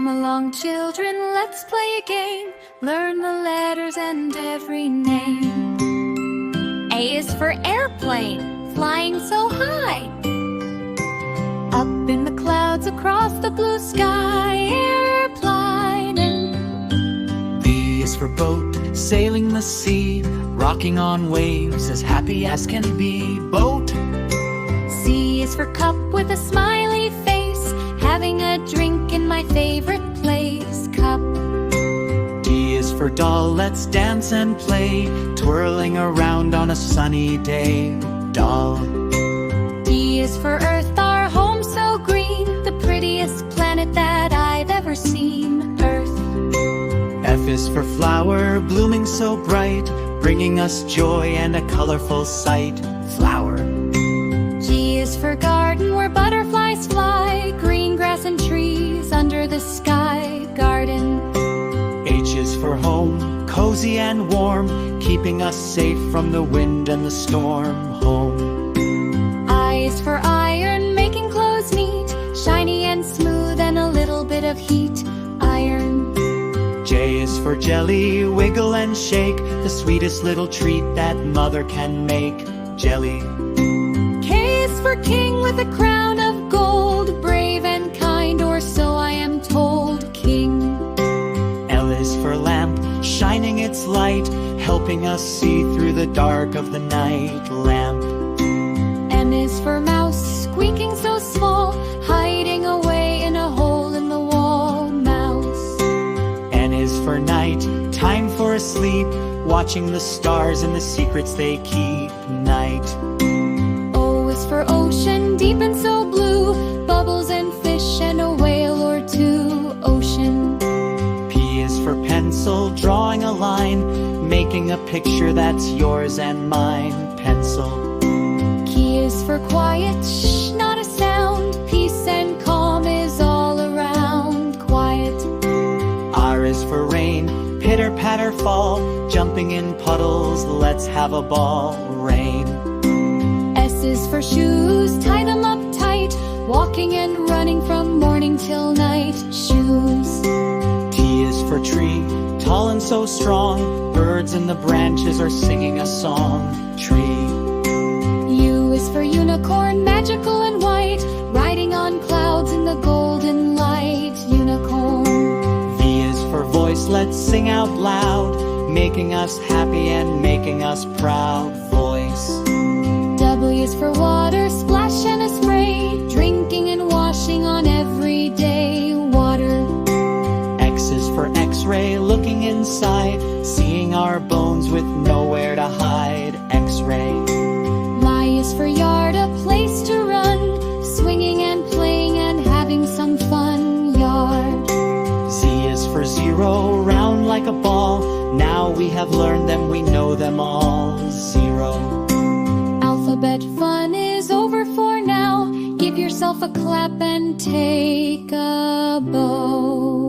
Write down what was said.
Come along, children, let's play a game. Learn the letters and every name. A is for airplane, flying so high. Up in the clouds across the blue sky, airplane. B is for boat, sailing the sea, rocking on waves as happy as can be. Boat. C is for cup with a smiley face, having a drink in my favorite place. Cup. D is for doll, let's dance and play, twirling around on a sunny day. Doll. E is for earth, our home so green, the prettiest planet that I've ever seen. Earth. F is for flower, blooming so bright, bringing us joy and a colorful sight. Flower. G is for garden, where butterflies fly, green grass and trees under the sky. Garden. H is for home, cozy and warm, keeping us safe from the wind and the storm. Home. I is for iron, making clothes neat, shiny and smooth and a little bit of heat. Iron. J is for jelly, wiggle and shake, the sweetest little treat that mother can make. Jelly. K is for king with a crown of gold, brave and kind, or so I am told. King. L is for lamp, shining its light, helping us see through the dark of the night. Lamp. M is for mouse, squeaking so small, hiding away in a hole in the wall. Mouse. N is for night, time for a sleep, watching the stars and the secrets they keep. Night. O is for ocean, deep and so blue, bubbles and fish and a whale or two. Ocean. P is for pencil, drawing a line, making a picture that's yours and mine. Pencil. Q is for quiet, shh, not a sound, peace and calm is all around. Quiet. R is for rain, pitter patter fall, jumping in puddles, let's have a ball. Rain. S is for shoes, tie them up tight, walking and running from morning till night. Shoes. T is for tree, tall and so strong, birds in the branches are singing a song. Tree. U is for unicorn, magical and white, riding on clouds in the golden light. Unicorn. V is for voice, let's sing out loud, making us happy and making us proud. Voice. W is for water, splash and a spray, drinking and washing on every day. Water. X is for X-ray, looking inside, seeing our bones with nowhere to hide. X-ray. Y is for yard, a place to run, swinging and playing and having some fun. Yard. Z is for zero, round like a ball, now we have learned them, we know them all. Zero. Alphabet fun is over for now. Give yourself a clap and take a bow.